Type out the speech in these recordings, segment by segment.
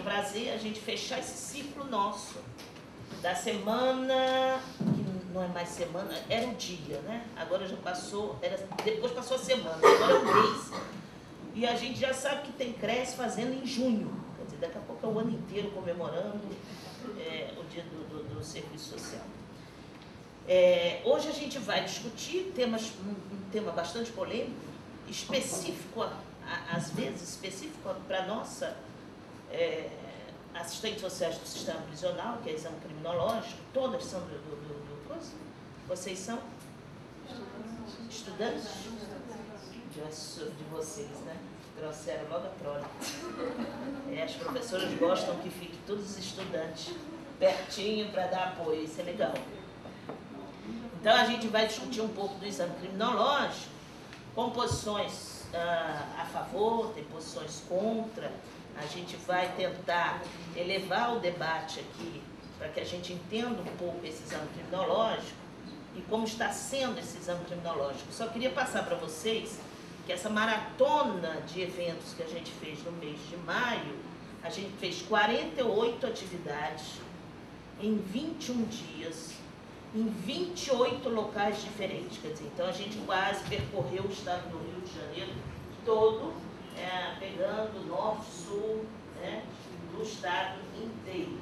prazer a gente fechar esse ciclo nosso da semana, que não é mais semana, era o dia, né? Agora já passou, depois passou a semana, agora é o mês. E a gente já sabe que tem CRES fazendo em junho. Quer dizer, daqui a pouco é o ano inteiro comemorando o dia do serviço social. Hoje a gente vai discutir um tema bastante polêmico, específico, às vezes específico para a nossa assistentes sociais do sistema prisional, que é exame criminológico. Todas são do curso? Vocês são? Estudantes? De vocês, né? Trouxeram logo a prole. As professoras gostam que fiquem todos os estudantes pertinho para dar apoio, isso é legal. Então a gente vai discutir um pouco do exame criminológico, com posições a favor, tem posições contra. A gente vai tentar elevar o debate aqui para que a gente entenda um pouco esse exame criminológico e como está sendo esse exame criminológico. Só queria passar para vocês que essa maratona de eventos que a gente fez no mês de maio, a gente fez 48 atividades em 21 dias, em 28 locais diferentes. Quer dizer, então a gente quase percorreu o estado do Rio de Janeiro todo, pegando norte, sul, né, do estado inteiro.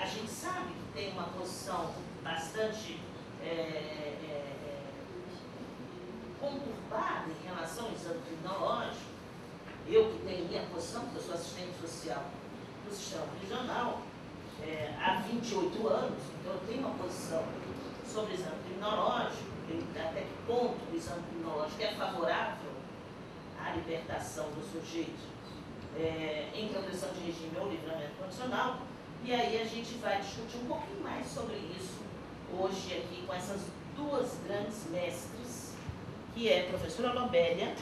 A gente sabe que tem uma posição bastante conturbada em relação ao exame criminológico. Eu que tenho minha posição, porque eu sou assistente social do sistema prisional há 28 anos, então eu tenho uma posição sobre o exame criminológico, até que ponto o exame criminológico é favorável à libertação do sujeito em progressão de regime ou livramento condicional. E aí a gente vai discutir um pouquinho mais sobre isso hoje aqui com essas duas grandes mestres, que é a professora Lobélia,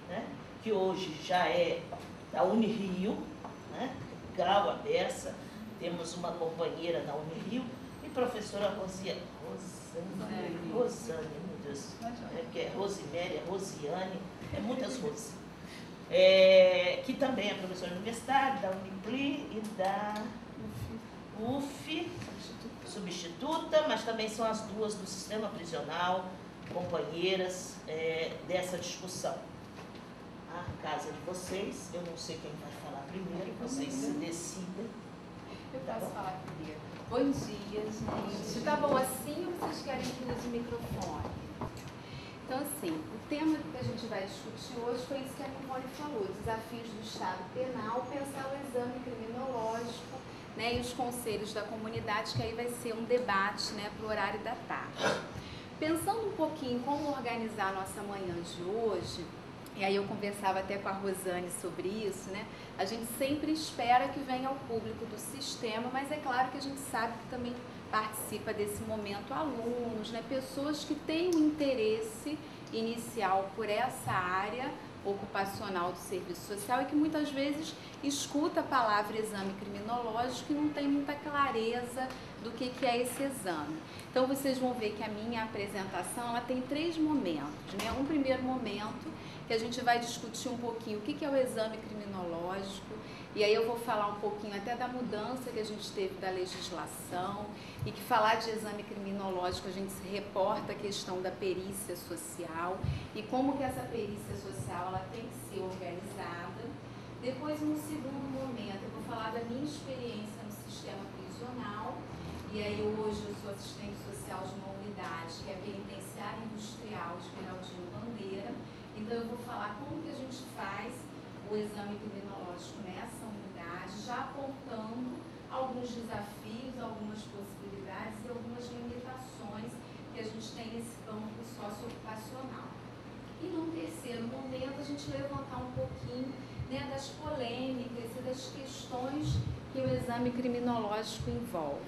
né, que hoje já é da Unirio, né, Gal, a Bessa, temos uma companheira da Unirio, e professora Rosane, meu Deus, porque é Rosiméria, Rosiane, muitas Roses, que também é professora universitária, da Unipli e da UF, substituta, mas também são as duas do sistema prisional, companheiras dessa discussão. A casa de vocês, eu não sei quem vai falar primeiro, vocês se decidem. Eu posso falar primeiro. Bom dia, gente. Tá bom assim ou vocês querem que use o microfone? Então, assim, o tema que a gente vai discutir hoje foi isso que a Nicole falou, desafios do Estado Penal, pensar o exame criminológico, né, e os conselhos da comunidade, que aí vai ser um debate, né, para o horário da tarde. Pensando um pouquinho como organizar a nossa manhã de hoje, e aí eu conversava até com a Rosane sobre isso, né? A gente sempre espera que venha ao público do sistema, mas é claro que a gente sabe que também participa desse momento alunos, né? Pessoas que têm um interesse inicial por essa área ocupacional do serviço social e que muitas vezes escuta a palavra exame criminológico e não tem muita clareza do que é esse exame. Então vocês vão ver que a minha apresentação ela tem 3 momentos, né? Um primeiro momento que a gente vai discutir um pouquinho o que é o exame criminológico, e aí eu vou falar um pouquinho até da mudança que a gente teve da legislação, e que falar de exame criminológico a gente se reporta a questão da perícia social e como que essa perícia social ela tem que ser organizada. Depois, no segundo momento, eu vou falar da minha experiência no sistema prisional, e aí hoje eu sou assistente social de uma unidade que é a Penitenciária Industrial de Geraldino Bandeira. Então eu vou falar como que a gente faz o exame criminológico nessa unidade, já apontando alguns desafios, algumas possibilidades e algumas limitações que a gente tem nesse campo socioocupacional. E num terceiro momento a gente levantar um pouquinho, né, das polêmicas e das questões que o exame criminológico envolve.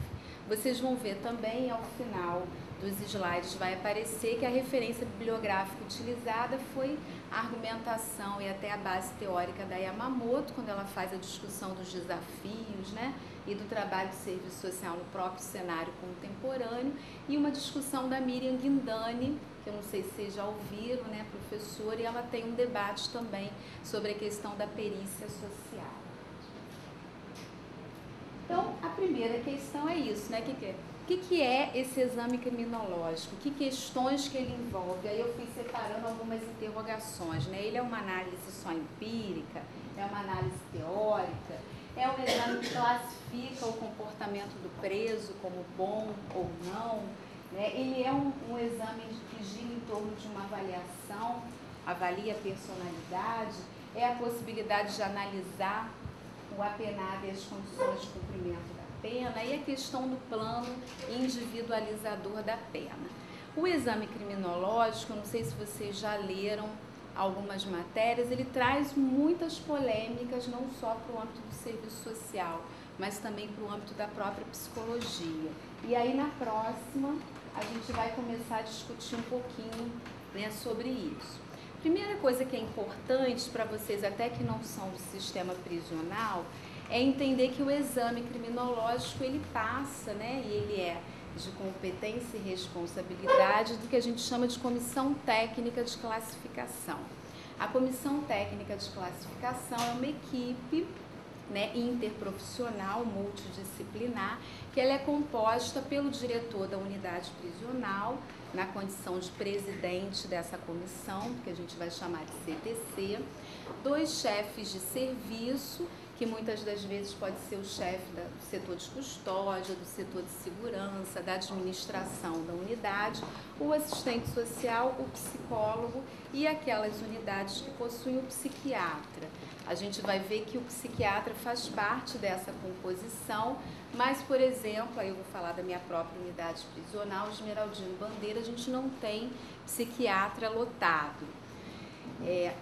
Vocês vão ver também ao final dos slides vai aparecer que a referência bibliográfica utilizada foi a argumentação e até a base teórica da Yamamoto, quando ela faz a discussão dos desafios, né, e do trabalho de serviço social no próprio cenário contemporâneo, e uma discussão da Miriam Guindani, que eu não sei se vocês já ouviram, né, professora, e ela tem um debate também sobre a questão da perícia social. A primeira questão é isso, né? O que é esse exame criminológico? Que questões que ele envolve? Aí eu fui separando algumas interrogações, né? Ele é uma análise só empírica? É uma análise teórica? É um exame que classifica o comportamento do preso como bom ou não? Né? Ele é um exame que gira em torno de uma avaliação, avalia a personalidade, é a possibilidade de analisar o apenado e as condições de cumprimento da pena e a questão do plano individualizador da pena. O exame criminológico, não sei se vocês já leram algumas matérias, ele traz muitas polêmicas, não só para o âmbito do serviço social, mas também para o âmbito da própria psicologia. E aí na próxima a gente vai começar a discutir um pouquinho, né, sobre isso. Primeira coisa que é importante para vocês, até que não são do sistema prisional, é entender que o exame criminológico ele passa, né, e ele é de competência e responsabilidade do que a gente chama de comissão técnica de classificação. A comissão técnica de classificação é uma equipe, né, interprofissional, multidisciplinar, que ela é composta pelo diretor da unidade prisional, na condição de presidente dessa comissão, que a gente vai chamar de CTC, 2 chefes de serviço, que muitas das vezes pode ser o chefe do setor de custódia, do setor de segurança, da administração da unidade, o assistente social, o psicólogo e aquelas unidades que possuem o psiquiatra. A gente vai ver que o psiquiatra faz parte dessa composição, mas, por exemplo, aí eu vou falar da minha própria unidade prisional, Esmeraldino Bandeira, a gente não tem psiquiatra lotado.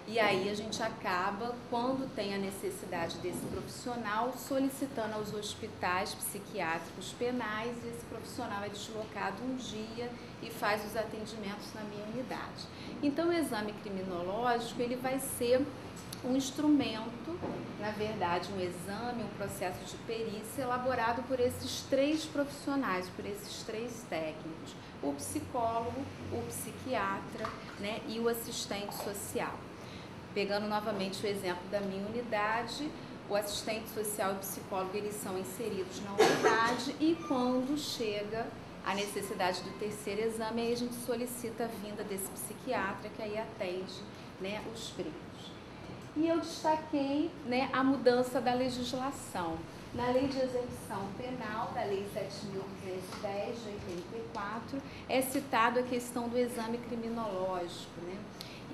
E aí a gente acaba, quando tem a necessidade desse profissional, solicitando aos hospitais psiquiátricos penais, e esse profissional é deslocado um dia e faz os atendimentos na minha unidade. Então o exame criminológico ele vai ser um instrumento, na verdade um exame, um processo de perícia elaborado por esses 3 profissionais, por esses 3 técnicos, o psicólogo, o psiquiatra, né, e o assistente social. Pegando novamente o exemplo da minha unidade, o assistente social e o psicólogo eles são inseridos na unidade e quando chega a necessidade do 3º exame, aí a gente solicita a vinda desse psiquiatra que aí atende, né, os presos. E eu destaquei, né, a mudança da legislação. Na Lei de Execução Penal, da Lei 7.210 de 84, é citado a questão do exame criminológico, né?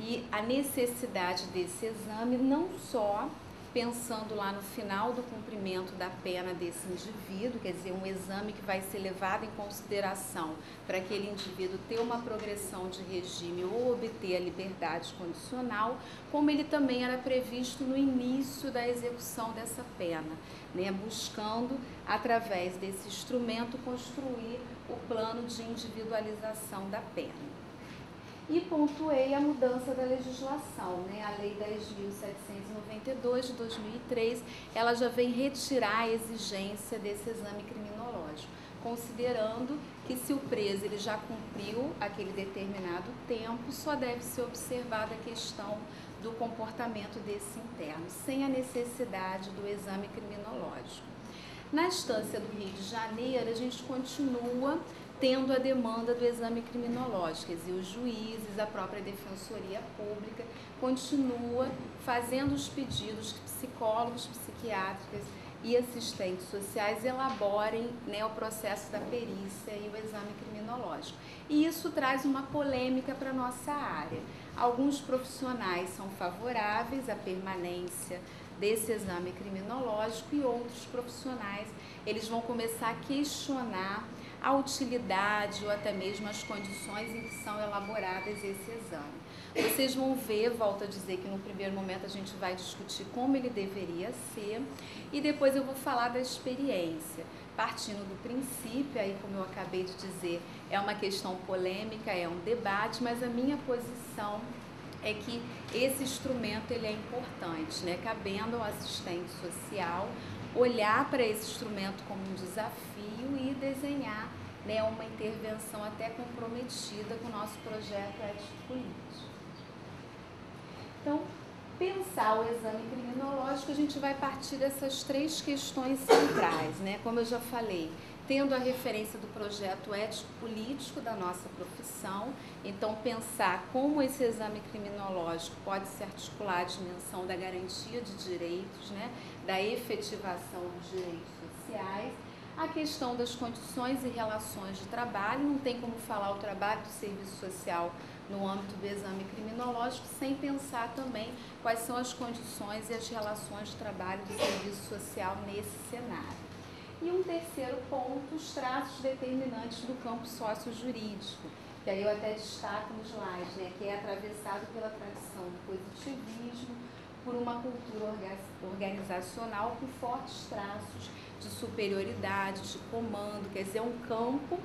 E a necessidade desse exame não só pensando lá no final do cumprimento da pena desse indivíduo, quer dizer, um exame que vai ser levado em consideração para aquele indivíduo ter uma progressão de regime ou obter a liberdade condicional, como ele também era previsto no início da execução dessa pena, né, buscando, através desse instrumento, construir o plano de individualização da pena. E pontuei a mudança da legislação, né? A Lei 10.792 de 2003, ela já vem retirar a exigência desse exame criminológico, considerando que se o preso ele já cumpriu aquele determinado tempo, só deve ser observada a questão do comportamento desse interno, sem a necessidade do exame criminológico. Na instância do Rio de Janeiro, a gente continua tendo a demanda do exame criminológico, quer dizer, os juízes, a própria Defensoria Pública continua fazendo os pedidos que psicólogos, psiquiátricas e assistentes sociais elaborem, né, o processo da perícia e o exame criminológico. E isso traz uma polêmica para a nossa área. Alguns profissionais são favoráveis à permanência desse exame criminológico e outros profissionais, eles vão começar a questionar a utilidade ou até mesmo as condições em que são elaboradas esse exame. Vocês vão ver, volto a dizer que no primeiro momento a gente vai discutir como ele deveria ser e depois eu vou falar da experiência, partindo do princípio, aí como eu acabei de dizer, é uma questão polêmica, é um debate, mas a minha posição é que esse instrumento ele é importante, né? Cabendo ao assistente social olhar para esse instrumento como um desafio e desenhar, né, uma intervenção até comprometida com o nosso projeto ético-político. Então, pensar o exame criminológico, a gente vai partir dessas 3 questões centrais, né? Como eu já falei, tendo a referência do projeto ético-político da nossa profissão, então pensar como esse exame criminológico pode se articular à dimensão da garantia de direitos, né? Da efetivação dos direitos sociais, a questão das condições e relações de trabalho, não tem como falar o trabalho do serviço social no âmbito do exame criminológico sem pensar também quais são as condições e as relações de trabalho do serviço social nesse cenário. E um terceiro ponto, os traços determinantes do campo sócio-jurídico, que aí eu até destaco no slide, né, que é atravessado pela tradição do positivismo, por uma cultura organizacional com fortes traços de superioridade, de comando, quer dizer, um campo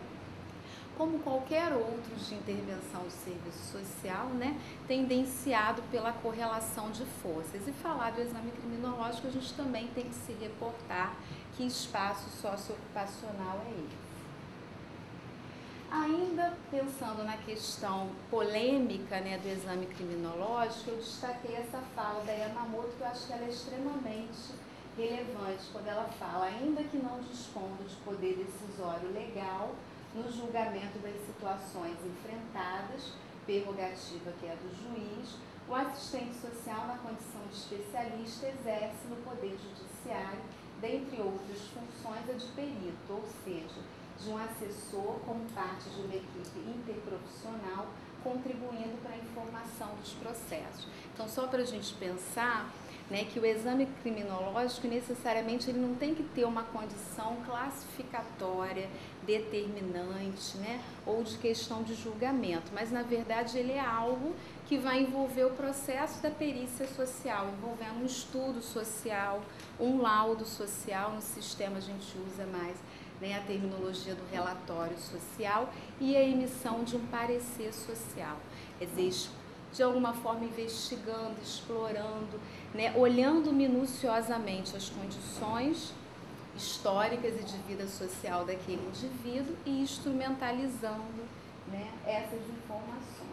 como qualquer outro de intervenção do serviço social, né, tendenciado pela correlação de forças. E falar do exame criminológico, a gente também tem que se reportar que espaço socioocupacional é esse. Ainda pensando na questão polêmica, né, do exame criminológico, eu destaquei essa fala da Yamamoto, que eu acho que ela é extremamente relevante, quando ela fala, ainda que não dispondo de poder decisório legal, no julgamento das situações enfrentadas, prerrogativa que é do juiz, o assistente social, na condição de especialista, exerce no Poder Judiciário, dentre outras funções, a de perito, ou seja, de um assessor como parte de uma equipe interprofissional, contribuindo para a informação dos processos. Então, só para a gente pensar, né, que o exame criminológico, necessariamente, ele não tem que ter uma condição classificatória, determinante, né, ou de questão de julgamento, mas, na verdade, ele é algo que vai envolver o processo da perícia social, envolvendo um estudo social, um laudo social. No sistema a gente usa mais, né, a terminologia do relatório social e a emissão de um parecer social. Existe, de alguma forma, investigando, explorando, né, olhando minuciosamente as condições históricas e de vida social daquele indivíduo e instrumentalizando, né, essas informações.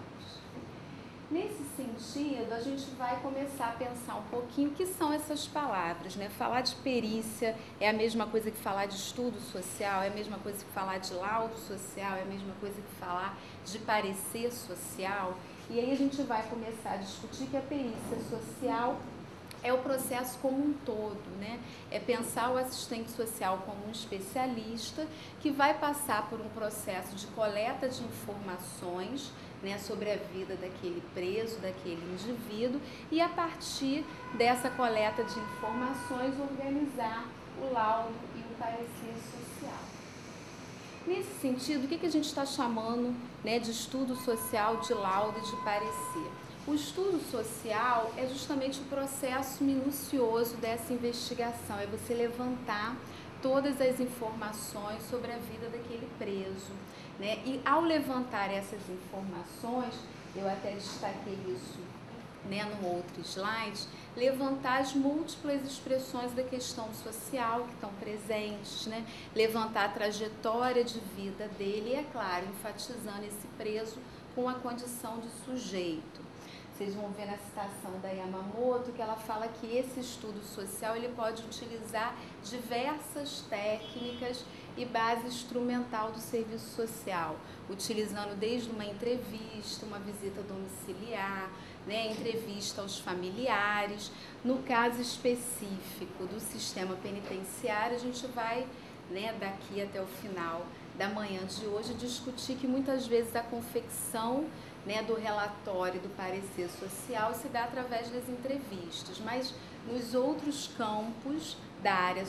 Nesse sentido, a gente vai começar a pensar um pouquinho o que são essas palavras, né? Falar de perícia é a mesma coisa que falar de estudo social, é a mesma coisa que falar de laudo social, é a mesma coisa que falar de parecer social. E aí a gente vai começar a discutir que a perícia social é o processo como um todo, né? É pensar o assistente social como um especialista que vai passar por um processo de coleta de informações, né, sobre a vida daquele preso, daquele indivíduo, e a partir dessa coleta de informações organizar o laudo e o parecer social. Nesse sentido, o que a gente está chamando, né, de estudo social, de laudo e de parecer? O estudo social é justamente o processo minucioso dessa investigação, é você levantar todas as informações sobre a vida daquele preso, né? E ao levantar essas informações, eu até destaquei isso, né, no outro slide, levantar as múltiplas expressões da questão social que estão presentes, né? Levantar a trajetória de vida dele e, é claro, enfatizando esse preso com a condição de sujeito. Vocês vão ver na citação da Yamamoto que ela fala que esse estudo social ele pode utilizar diversas técnicas e base instrumental do serviço social, utilizando desde uma entrevista, uma visita domiciliar, né, entrevista aos familiares. No caso específico do sistema penitenciário, a gente vai, né, daqui até o final da manhã de hoje, discutir que muitas vezes a confecção, né, do relatório do parecer social se dá através das entrevistas, mas nos outros campos da área